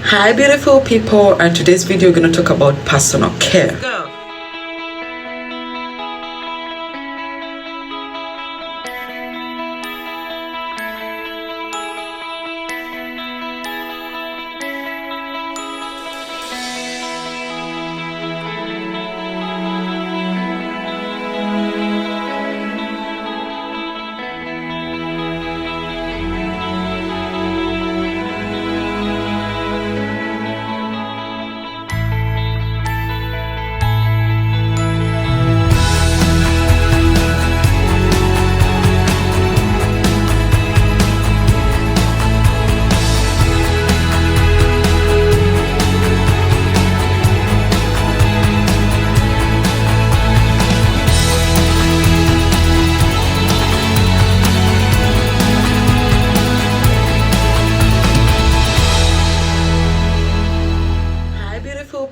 Hi beautiful people, and today's video we're going to talk about personal care.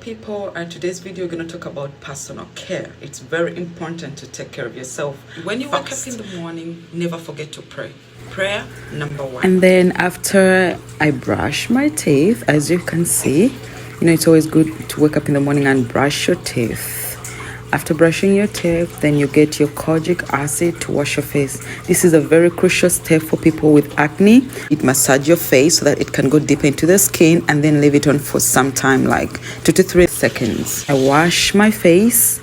People, and today's video we're going to talk about personal care. It's very important to take care of yourself. When you wake up in the morning, never forget to pray. Prayer number one. And then after I brush my teeth, as you can see, it's always good to wake up in the morning and brush your teeth. After brushing your teeth, then you get your kojic acid to wash your face. This is a very crucial step for people with acne. It massages your face so that it can go deep into the skin, and then leave it on for some time, like 2 to 3 seconds. I wash my face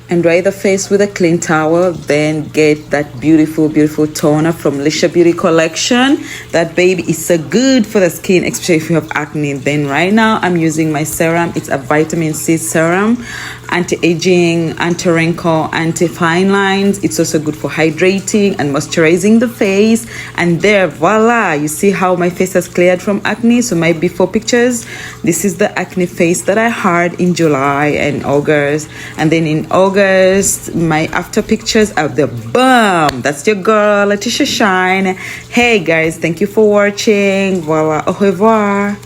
and dry the face with a clean towel. Then get that beautiful toner from Lisha Beauty collection. That baby is so good for the skin, especially if you have acne. Then right now I'm using my serum. It's a vitamin C serum, anti-aging, anti-wrinkle, anti-fine lines. It's also good for hydrating and moisturizing the face. And there, voila, you see how my face has cleared from acne. So my before pictures, this is the acne face that I had in July and August. And then in August, my after pictures are the bomb. That's your girl Letitia Shine. Hey guys, thank you for watching. Voila, au revoir.